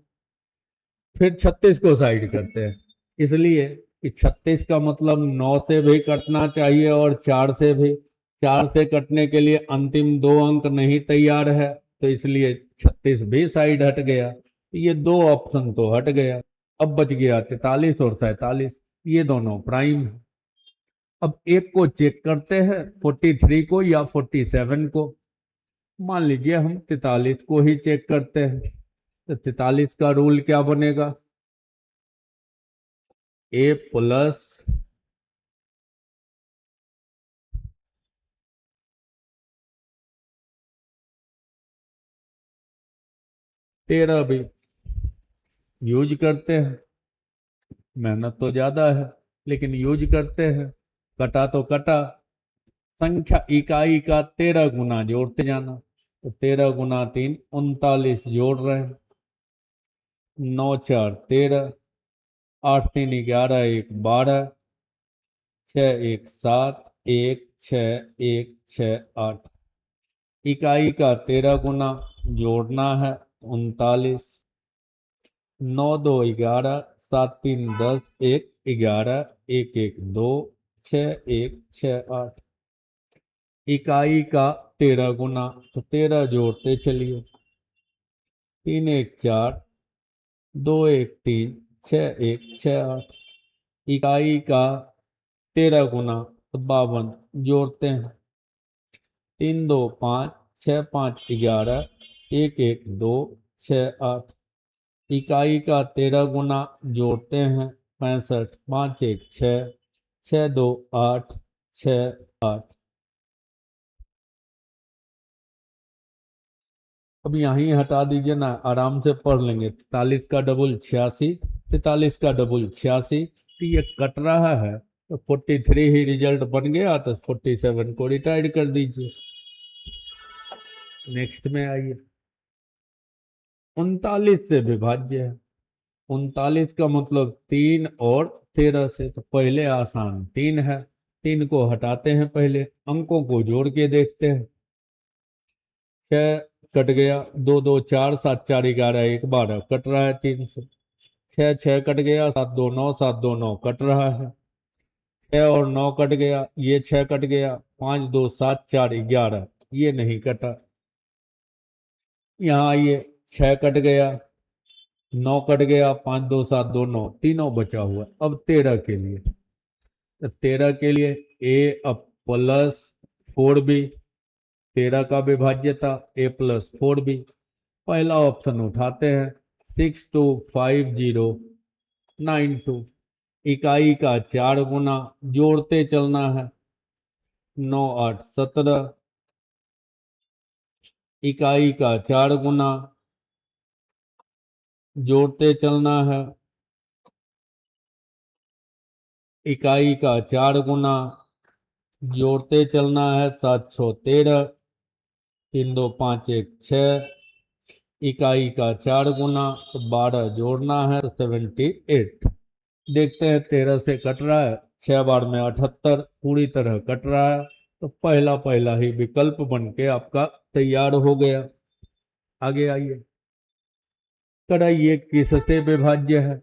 फिर 36 को साइड करते हैं, इसलिए कि 36 का मतलब 9 से भी कटना चाहिए और 4 से भी। 4 से कटने के लिए अंतिम 2 अंक नहीं तैयार है, तो इसलिए 36 भी साइड हट गया। ये 2 ऑप्शन तो हट गया। अब बच गया 43 और 47, ये दोनों प्राइम है। अब एक को चेक करते हैं, 43 को या 47 को। मान लीजिए हम 43 को ही चेक करते हैं, तो 43 का रूल क्या बनेगा, ए प्लस तेरह भी यूज करते हैं। मेहनत तो ज्यादा है लेकिन यूज करते हैं। कटा तो कटा, संख्या इकाई का 13 गुना जोड़ते जाना, तो 13 गुना 3 39 जोड़ रहे हैं। 9 4 13, 8 3 11 1 12, 6 1 7 1 6 1 6 8। इकाई का 13 गुना जोड़ना है 39। 9 2 11, 7 3 10, 1 11 1 1 2, 6 1 6 8। इकाई का 13 गुना, तो 13 जोड़ते चलिए, 3 1 4, 2 1 3, 6 1 6 8। इकाई का 13 गुना तो 52, जोड़ते हैं, 3 2 5, 6 5 11, 1 1 2, 6 8। इकाई का 13 गुना जोड़ते हैं 65, 5 1 6, 6 2 8, 6 8। अब यहीं हटा दीजिए ना, आराम से पढ़ लेंगे। 43 का डबल 86, 43 का डबल 86, तो ये कट रहा है, तो 43 ही रिजल्ट बन गया, तो 47 को रिटायर कर दीजिए। नेक्स्ट में आइए, 39 से विभाज्य है। 39 का मतलब 3 और 13 से, तो पहले आसान 3 है, 3 को हटाते हैं, पहले अंकों को जोड़ के देखते हैं। 6 कट गया, 2 2 4, 7 4 11 1 12, कट रहा है 3 से। 6 6 कट गया, 7 2 9, 7 2 9, कट रहा है। 6 और 9 कट गया, ये 6 कट गया, 5 2 7 4 11, ये नहीं कटा। यहाँ ये 6 कट गया, 9 कट गया, 5 2 7 2 9, तीनों बचा हुआ। अब 13 के लिए, तो 13 के लिए ए अब प्लस 4 बी, 13 का विभाज्य था ए प्लस 4 बी। पहला ऑप्शन उठाते हैं, 6 2 5 0 9 2। इकाई का 4 गुना जोड़ते चलना है, 9 8 17। इकाई का 4 गुना जोड़ते चलना है, इकाई का 4 गुना जोड़ते चलना है, 7 6 13, 3 2 5 1 6। इकाई का 4 गुना, तो 12 जोड़ना है, तो 78। देखते हैं 13 से कट रहा है, 6 बार में 78, पूरी तरह कट रहा है, तो पहला पहला ही विकल्प बन के आपका तैयार हो गया। आगे आइए, कड़ा ये किससे विभाज्य है।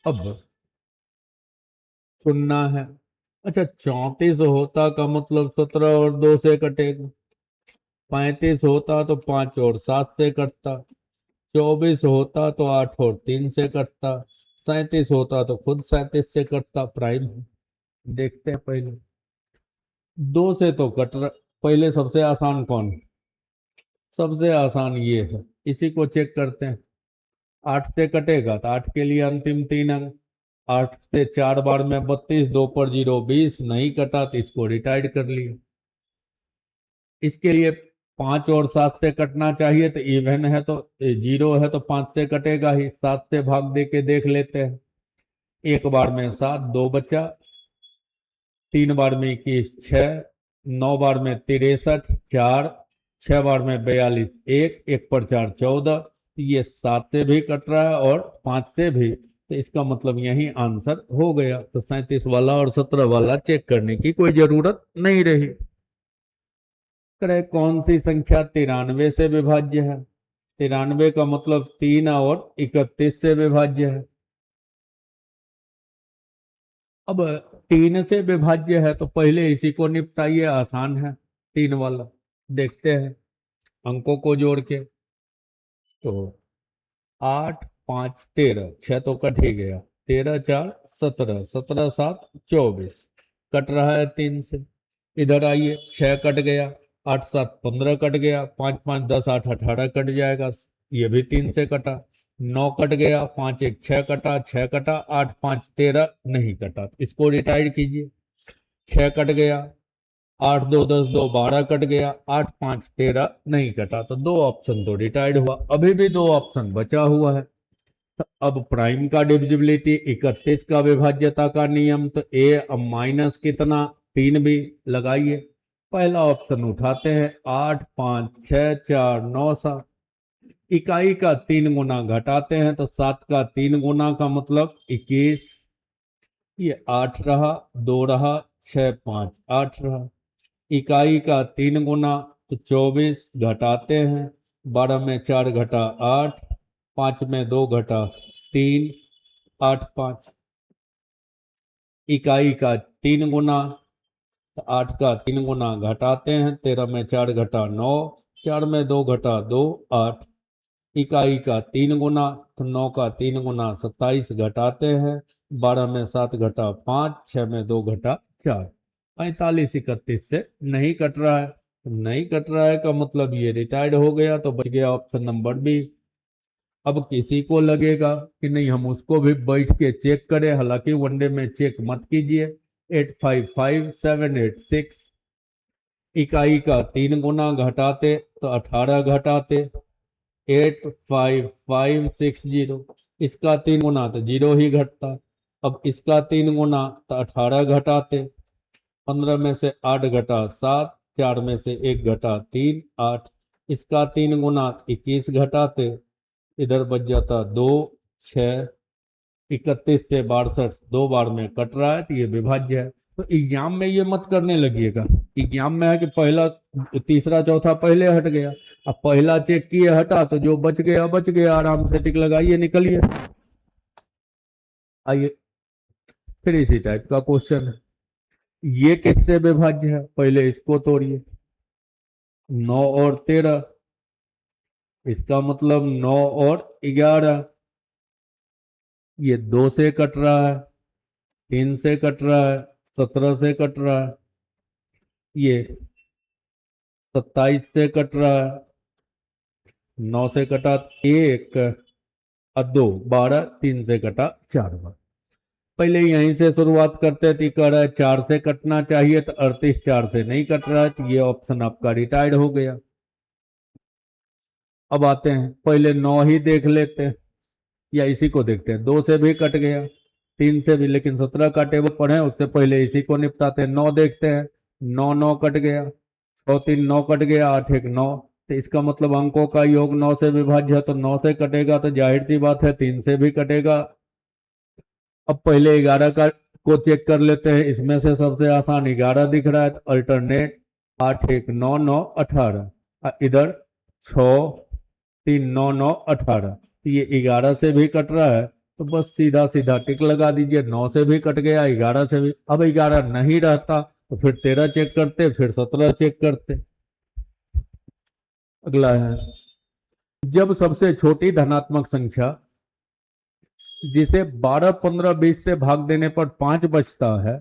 अब चुनना है। अच्छा, 34 होता का मतलब 17 और 2 से कटेगा। 35 होता तो 5 और 7 से कटता। 24 होता तो 8 और 3 से कटता। 37 होता तो खुद 37 से कटता, प्राइम। देखते हैं पहले 2 से तो कट रहा। पहले सबसे आसान कौन है? सबसे आसान ये है, इसी को चेक करते हैं। 8 से कटेगा तो 8 के लिए अंतिम 3 अंक। 8 से 4 बार में 32, 2 पर 0 20, नहीं कटा तो इसको रिटायर्ड कर लिया। इसके लिए 5 और 7 से कटना चाहिए, तो इवन है तो 0 है तो 5 से कटेगा ही। 7 से भाग दे के देख लेते हैं। 1 बार में 7, 2 बचा। 3 बार में 21, 6। 9 बार में 63, 4। 6 बार में 42, 1। 1 पर 4 14। ये 7 से भी कट रहा है और 5 से भी, तो इसका मतलब यही आंसर हो गया। तो 37 वाला और 17 वाला चेक करने की कोई जरूरत नहीं रही। करे कौन सी संख्या 93 से विभाज्य है? 93 का मतलब 3 और 31 से विभाज्य है। अब 3 से विभाज्य है तो पहले इसी को निपटाइए, आसान है 3 वाला। देखते हैं अंकों को जोड़ के। तो 8 5 13, 6 तो कट ही गया। 13 4 17, 17 7 24, कट रहा है 3 से। इधर आइए, 6 कट गया। 8 7 15 कट गया। 5 5 10 8 18 कट जाएगा, ये भी 3 से कटा। 9 कट गया। 5 1 6 कटा, 6 कटा। 8 5 13 नहीं कटा, इसको रिटायर्ड कीजिए। 6 कट गया। 8 2 10 2 12 कट गया। 8 5 13 नहीं कटा, तो 2 ऑप्शन तो रिटायर्ड हुआ। अभी भी 2 ऑप्शन बचा हुआ है। तो अब प्राइम का डिविजिबिलिटी, 31 का विभाज्यता का नियम, तो ए अब माइनस कितना 3 भी लगाइए। पहला ऑप्शन उठाते हैं, 8 5 6 4 9 7। इकाई का 3 गुना घटाते हैं तो 7 का 3 गुना का मतलब 21। ये 8 रहा, 2 रहा, 6 5 8 रहा। इकाई का 3 गुना तो 24, घटाते हैं। 12 में 4 घटा 8, 5 में 2 घटा 3, 8 5। इकाई का 3 गुना तो 8 का 3 गुना घटाते हैं। 13 में 4 घटा 9, 4 में 2 घटा 2, 8। इकाई का 3 गुना तो 9 का 3 गुना 27, घटाते हैं। 12 में 7 घटा 5, 6 में 2 घटा 4। 45 31 से नहीं कट रहा है। नहीं कट रहा है का मतलब ये रिटायर्ड हो गया, तो बच गया ऑप्शन नंबर बी। अब किसी को लगेगा कि नहीं हम उसको भी बैठ के चेक करें, हालांकि वनडे में चेक मत कीजिए। 855 786। इकाई का 3 गुना घटाते तो 18 घटाते, 85560। इसका 3 गुना तो 0 ही घटता। अब इसका 3 गुना तो 18 घटाते। 15 में से 8 घटा 7, 4 में से 1 घटा 3, 8। इसका 3 गुना 21 घटाते, इधर बच जाता 2 6। 31 से 62 2 बार में कट रहा है, तो ये विभाज्य है। तो एग्जाम में ये मत करने लगिएगा। एग्जाम में है कि पहला तीसरा चौथा पहले हट गया, अब पहला चेक किए हटा, तो जो बच गया बच गया, आराम से टिक लगाइए निकलिए। आइए फिर इसी टाइप का क्वेश्चन है। ये किससे विभाज्य है, पहले इसको तोड़िए। 9 और 13, इसका मतलब 9 और 11। ये 2 से कट रहा है, 3 से कट रहा है, 17 से कट रहा है, ये 27 से कट रहा है, 9 से कटा 1 और 2 12, 3 से कटा 4 बार। पहले यहीं से शुरुआत करते थे, कह रहा है 4 से कटना चाहिए, तो 38 4 से नहीं कट रहा है, तो ये ऑप्शन आपका रिटायर्ड हो गया। अब आते हैं, पहले 9 ही देख लेते हैं, या इसी को देखते हैं। 2 से भी कट गया, 3 से भी, लेकिन 17 का टेबल पढ़े उससे पहले इसी को निपटाते हैं। 9 देखते हैं, 9 9 कट गया, 6 3 9 कट गया, 8 1 9। तो इसका मतलब अंकों का योग 9 से विभाज्य है, तो 9 से कटेगा तो जाहिर सी बात है 3 से भी कटेगा। अब पहले 11 का को चेक कर लेते हैं, इसमें से सबसे आसान 11 दिख रहा है, तो अल्टरनेट 8 1 9 9 18। इधर 6 3 9 9 18, तो ये 11 से भी कट रहा है, तो बस सीधा सीधा टिक लगा दीजिए। 9 से भी कट गया, 11 से भी। अब 11 नहीं रहता तो फिर 13 चेक करते, फिर 17 चेक करते। अगला है, जब सबसे छोटी धनात्मक संख्या जिसे 12, 15, 20 से भाग देने पर 5 बचता है,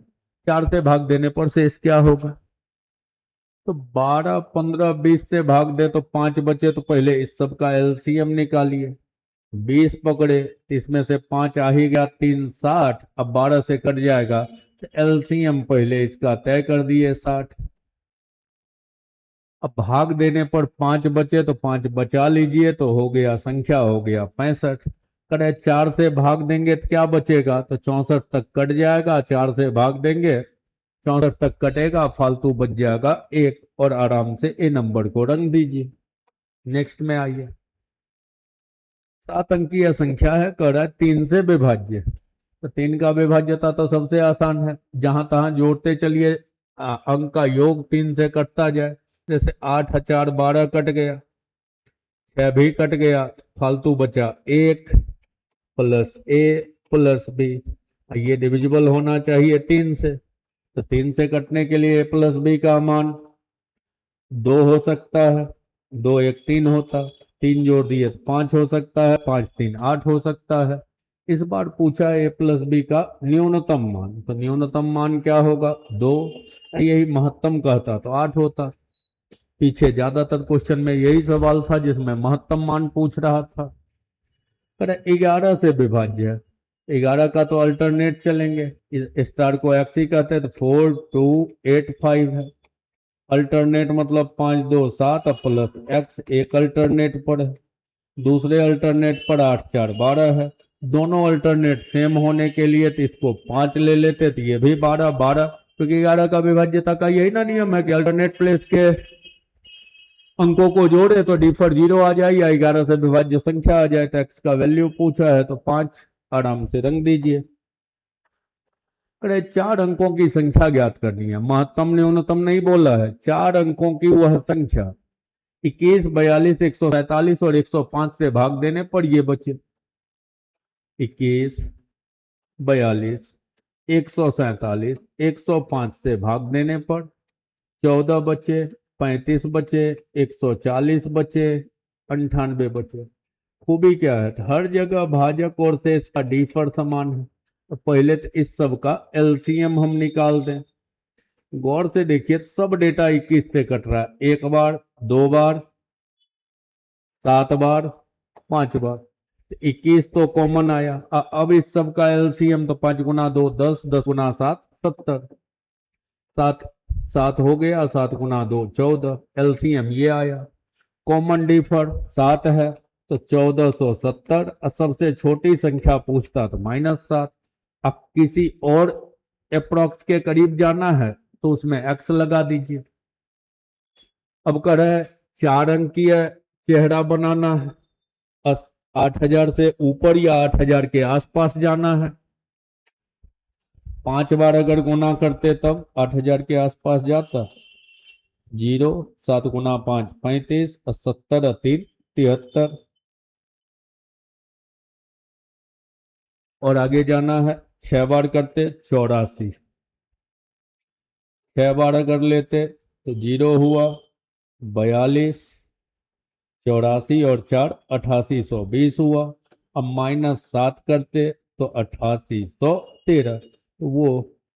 4 से भाग देने पर शेष क्या होगा? तो 12, 15, 20 से भाग दे तो 5 बचे, तो पहले इस सब का एलसीएम निकालिए। 20 पकड़े तो इसमें से 5 आ ही गया, 3 60, अब 12 से कट जाएगा, तो एलसीएम पहले इसका तय कर दिए 60। अब भाग देने पर 5 बचे तो 5 बचा लीजिए, तो हो गया, संख्या हो गया 65। करे 4 से भाग देंगे तो क्या बचेगा? तो 64 तक कट जाएगा, 4 से भाग देंगे 64 तक कटेगा, फालतू बच जाएगा 1, और आराम से ए नंबर को रंग दीजिए। नेक्स्ट में आइए, 7 अंकीय संख्या है, कह रहा है 3 से विभाज्य। तो 3 का विभाज्यता तो सबसे आसान है, जहां तहां जोड़ते चलिए, अंक का योग 3 से कटता जाए। जैसे 8 4 12 कट गया, 6 भी कट गया, फालतू बचा 1 प्लस ए प्लस बी। ये डिविजिबल होना चाहिए 3 से, तो 3 से कटने के लिए ए प्लस बी का मान 2 हो सकता है, 2 1 3 होता, 3 जोड़ दिए तो 5 हो सकता है, 5 3 8 हो सकता है। इस बार पूछा ए प्लस बी का न्यूनतम मान, तो न्यूनतम मान क्या होगा? 2। यही महत्तम कहता तो 8 होता। पीछे ज्यादातर क्वेश्चन में यही सवाल था जिसमें महत्तम मान पूछ रहा था। पर 11 से विभाज्य है, 11 का तो अल्टरनेट चलेंगे, स्टार को एक्स ही कहते हैं, तो 4 2 8 5 है। अल्टरनेट मतलब 5 2 7 प्लस एक्स, एक अल्टरनेट पर है, दूसरे अल्टरनेट पर 8 4 12 है। दोनों अल्टरनेट सेम होने के लिए तो इसको 5 ले लेते, तो ये भी 12 12, क्योंकि 11 का विभाज्यता का यही ना नियम है कि अल्टरनेट प्लेस के अंकों को जोड़े तो डिफर 0 आ जाए या 11 से विभाज्य संख्या आ जाए। तो एक्स का वैल्यू पूछा है तो 5 आराम से रंग दीजिए। अरे 4 अंकों की संख्या ज्ञात करनी है, महत्तम न्यूनतम नहीं बोला है, 4 अंकों की वह संख्या 21 42 147 और 105 से भाग देने पर ये बचे। 21 42 147 105 से भाग देने पर 14 बचे, 35 बचे, 140 बचे, 98 बचे। खूबी क्या है? तो हर जगह भाजक और शेष का डिफर समान है, तो पहले तो इस सब का एलसीएम हम निकाल दें। गौर से देखिए, सब डेटा 21 से कट रहा है, 1 बार 2 बार 7 बार 5 बार, तो 21 तो कॉमन आया। अब इस सब का एलसीएम तो 5 गुना 2 10, 10 गुना 7 70, 7 7 हो गया, 7 गुना 2 14, एलसीएम ये आया। कॉमन डिफर 7 है तो 1470, सबसे छोटी संख्या पूछता तो -7। अब किसी और अप्रोक्स के करीब जाना है तो उसमें एक्स लगा दीजिए। अब कह रहे 4 अंकीय चेहरा बनाना है, 8000 से ऊपर या 8000 के आसपास जाना है। 5 बार अगर गुना करते तब 8000 के आसपास जाता। 0 7 गुना 5 35, 70 3 73, और आगे जाना है 6 बार करते 84, 6 बार अगर लेते तो 0 हुआ 42, 84 और 4 8820 हुआ। अब -7 करते तो 8813, वो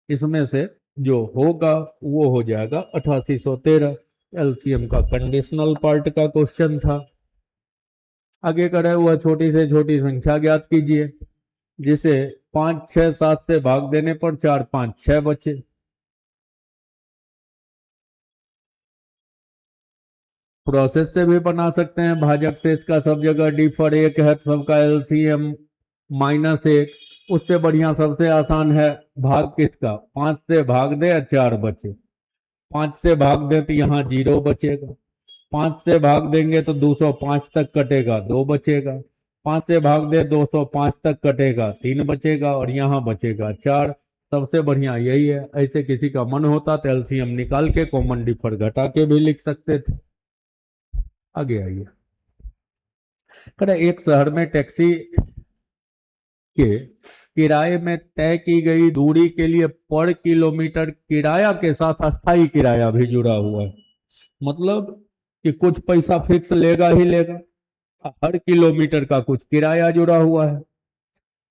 इसमें से जो होगा वो हो जाएगा 8813। एलसीएम का कंडीशनल पार्ट का क्वेश्चन था। आगे करे हुआ छोटी से छोटी संख्या ज्ञात कीजिए, जिसे 5 6 7 से भाग देने पर 4 5 6 बचे। प्रोसेस से भी बना सकते हैं, भाजक से इसका सब जगह डिफर 1 है तो सबका एलसीएम -1। उससे बढ़िया सबसे आसान है भाग किसका, 5 से भाग दे 4 बचे, 5 से भाग दे तो यहाँ 0 बचेगा, 5 से भाग देंगे तो 205 तक कटेगा 2 बचेगा, 5 से भाग दे 205 तक कटेगा 3 बचेगा, और यहाँ बचेगा 4। सबसे बढ़िया यही है। ऐसे किसी का मन होता तो एलसीएम निकाल के कॉमन डिफर घटा के भी लिख सकते थे। आगे आइए, कह एक शहर में टैक्सी के किराए में तय की गई दूरी के लिए पर किलोमीटर किराया के साथ अस्थायी किराया भी जुड़ा हुआ है। मतलब कि कुछ पैसा फिक्स लेगा ही लेगा, हर किलोमीटर का कुछ किराया जुड़ा हुआ है।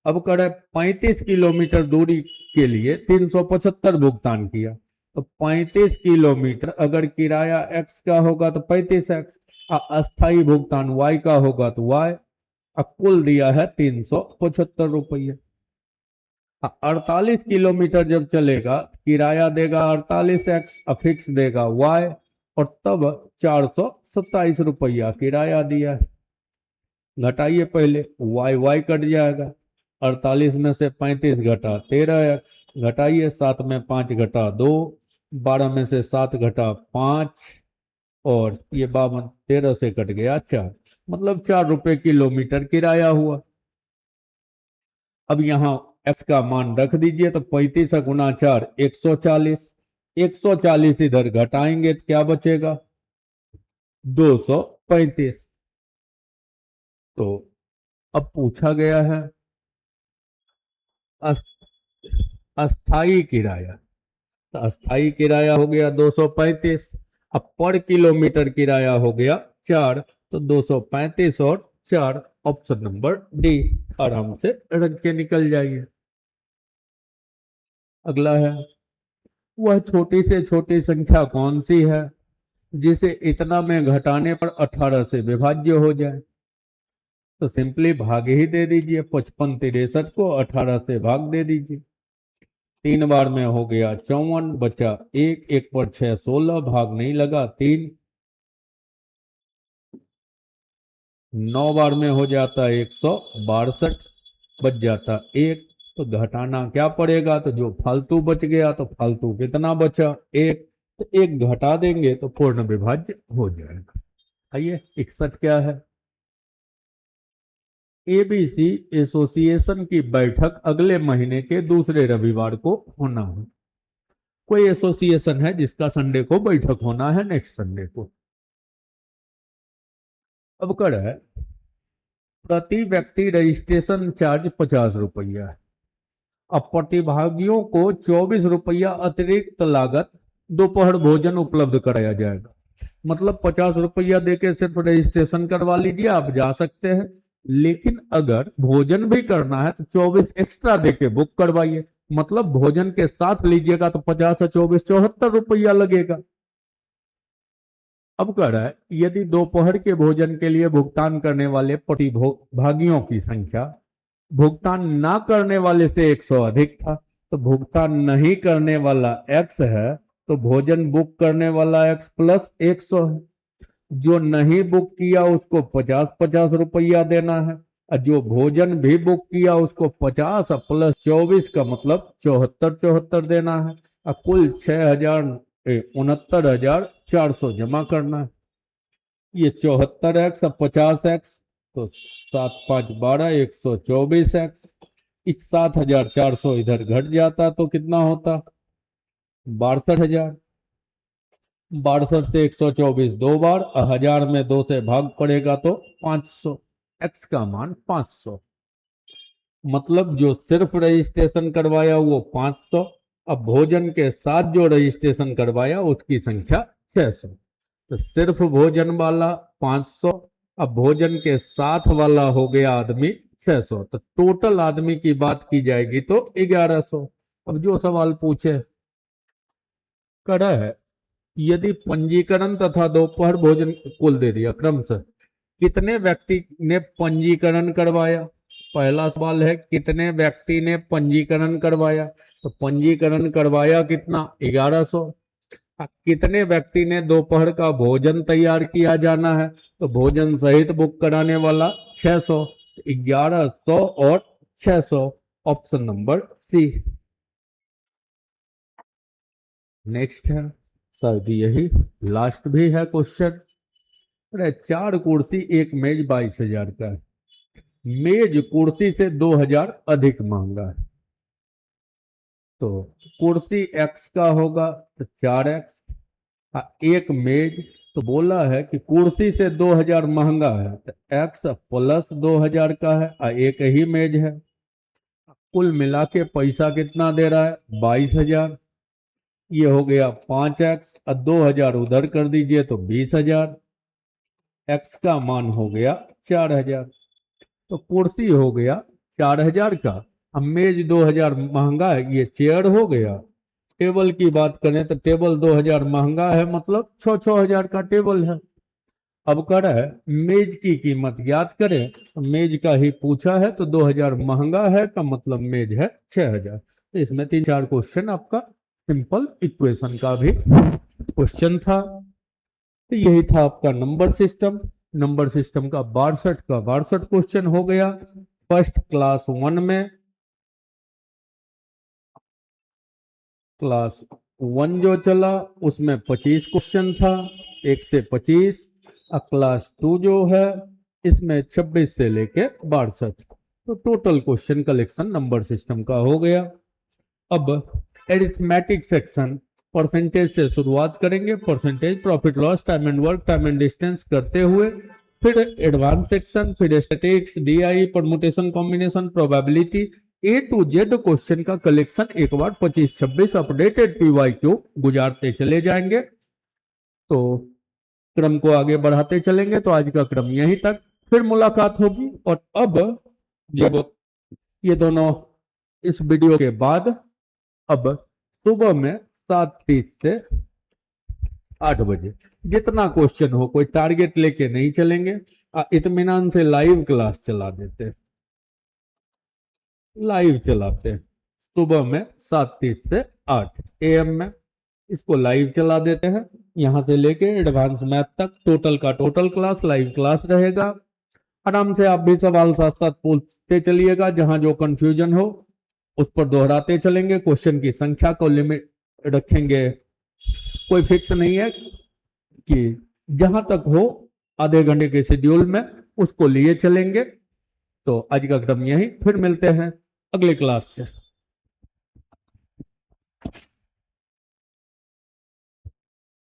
अब करे 35 किलोमीटर दूरी के लिए 375 भुगतान किया, तो 35 किलोमीटर अगर किराया x का होगा तो 35x, अस्थायी भुगतान y का होगा तो y, कुल दिया है 375 रुपये। 48 किलोमीटर जब चलेगा किराया देगा 48x, अफिक्स देगा y, और तब 427 रुपया किराया दिया है। घटाइए पहले, y कट जाएगा, 48 में से 35 घटा 13x, घटाइए 7 में 5 घटा 2, 12 में से 7 घटा 5, और ये 52, 13 से कट गया 4, मतलब 4 रुपए किलोमीटर किराया हुआ। अब यहाँ x का मान रख दीजिए, तो 35 गुना 4 140, 140 इधर घटाएंगे तो क्या बचेगा 235। तो अब पूछा गया है अस्थाई किराया, तो अस्थाई किराया हो गया 235, अब पर किलोमीटर किराया हो गया 4, तो 235 और 4, ऑप्शन नंबर डी, आराम से रख के निकल जाइए। अगला है, वह छोटी से छोटी संख्या कौन सी है जिसे इतना में घटाने पर 18 से विभाज्य हो जाए। तो सिंपली भाग ही दे दीजिए, 55 63 को 18 से भाग दे दीजिए, 3 बार में हो गया 54, बचा 1, 1 पर 6 16, भाग नहीं लगा 3, 9 बार में हो जाता 162, बच जाता 1, तो घटाना क्या पड़ेगा, तो जो फालतू बच गया, तो फालतू कितना बचा 1, तो 1 घटा देंगे तो पूर्ण विभाज्य हो जाएगा। आइए 61 क्या है, एबीसी एसोसिएशन की बैठक अगले महीने के दूसरे रविवार को होना है। कोई एसोसिएशन है जिसका संडे को बैठक होना है, नेक्स्ट संडे को। अब कर है, प्रति व्यक्ति रजिस्ट्रेशन चार्ज 50 रुपया है। अब प्रतिभागियों को 24 रुपया अतिरिक्त लागत दोपहर भोजन उपलब्ध कराया जाएगा। मतलब 50 रुपया देके सिर्फ रजिस्ट्रेशन करवा लीजिए, आप जा सकते हैं, लेकिन अगर भोजन भी करना है तो 24 एक्स्ट्रा देके बुक करवाइए। मतलब भोजन के साथ लीजिएगा तो 50 से 24 74 रुपया लगेगा। अब कह रहा है, यदि दोपहर के भोजन के लिए भुगतान करने वाले प्रतिभागियों की संख्या भुगतान ना करने वाले से 100 अधिक था, तो भुगतान नहीं करने वाला x है, तो भोजन बुक करने वाला x प्लस 100 है। जो नहीं बुक किया उसको 50-50 रुपया देना है, और जो भोजन भी बुक किया उसको 50 प्लस 24 का मतलब 74 देना है, और कुल 69,400 जमा करना है। ये 74x और 50x, तो 7 5 12 124x, 7,400 इधर घट जाता तो कितना होता 62,000। 62 से 124 दो बार, 1000 में 2 से भाग पड़ेगा तो 500, x का मान 500। मतलब जो सिर्फ रजिस्ट्रेशन करवाया वो 500, अब भोजन के साथ जो रजिस्ट्रेशन करवाया उसकी संख्या 600। तो सिर्फ भोजन वाला 500, अब भोजन के साथ वाला हो गया आदमी 600, तो टोटल आदमी की बात की जाएगी तो 1100। अब जो सवाल पूछे करा है, यदि पंजीकरण तथा दोपहर भोजन कुल दे दिया क्रमशः, कितने व्यक्ति ने पंजीकरण करवाया। पहला सवाल है कितने व्यक्ति ने पंजीकरण करवाया, तो पंजीकरण करवाया कितना 1100। कितने व्यक्ति ने दोपहर का भोजन तैयार किया जाना है, तो भोजन सहित बुक कराने वाला 600, 1100 और 600, ऑप्शन नंबर सी। नेक्स्ट है, शायद यही लास्ट भी है क्वेश्चन। अरे 4 कुर्सी एक मेज 22,000 का है, मेज कुर्सी से 2,000 अधिक महंगा है, तो कुर्सी x का होगा तो 4x, एक मेज तो बोला है कि कुर्सी से 2,000 महंगा है, तो x प्लस 2,000 का है, एक ही मेज है। कुल मिला के पैसा कितना दे रहा है 22,000, ये हो गया 5x, और 2,000 उधर कर दीजिए तो 20,000, x का मान हो गया 4,000, तो कुर्सी हो गया 4000 का। अब मेज 2000 महंगा है, ये चेयर हो गया। टेबल की बात करें तो टेबल 2000 महंगा है, मतलब 6-6000 का टेबल है। अब कर है मेज की कीमत याद करें, तो मेज का ही पूछा है, तो 2000 महंगा है का मतलब मेज है 6000। तो इसमें 3-4 क्वेश्चन आपका सिंपल इक्वेशन का भी क्वेश्चन था। तो यही था आपका नंबर सिस्टम। नंबर सिस्टम का 62 क्वेश्चन हो गया। फर्स्ट क्लास 1 में, क्लास 1 जो चला उसमें 25 क्वेश्चन था, 1 से 25। और क्लास 2 जो है इसमें 26 से लेके 62। तो total question collection number system का हो गया। अब एरिथमेटिक सेक्शन परसेंटेज से शुरुआत करेंगे, percentage, profit loss, time and work, time and distance करते हुए, फिर एडवांस सेक्शन, फिर statistics, DI, permutation, combination, probability, A to Z question का कलेक्शन एक बार 25-26 अपडेटेड पीवाईक्यू गुजारते चले जाएंगे। तो क्रम को आगे बढ़ाते चलेंगे। तो आज का क्रम यहीं तक, फिर मुलाकात होगी। और अब जब ये दोनों इस वीडियो के बाद अब सुबह में 7:30 से 8 बजे जितना क्वेश्चन हो, कोई टारगेट लेके नहीं चलेंगे, इत्मीनान से लाइव क्लास चला देते हैं, लाइव चलाते हैं। सुबह में 7:30 से 8 AM में इसको लाइव चला देते हैं। यहां से लेके एडवांस मैथ तक टोटल का टोटल क्लास लाइव क्लास रहेगा। आराम से आप भी सवाल साथ साथ पूछते चलिएगा, जहां जो कंफ्यूजन हो उस पर दोहराते चलेंगे। क्वेश्चन की संख्या को लिमिट रखेंगे, कोई फिक्स नहीं है कि जहां तक हो आधे घंटे के शेड्यूल में उसको लिए चलेंगे। तो आज का क्रम यही, फिर मिलते हैं अगले क्लास से।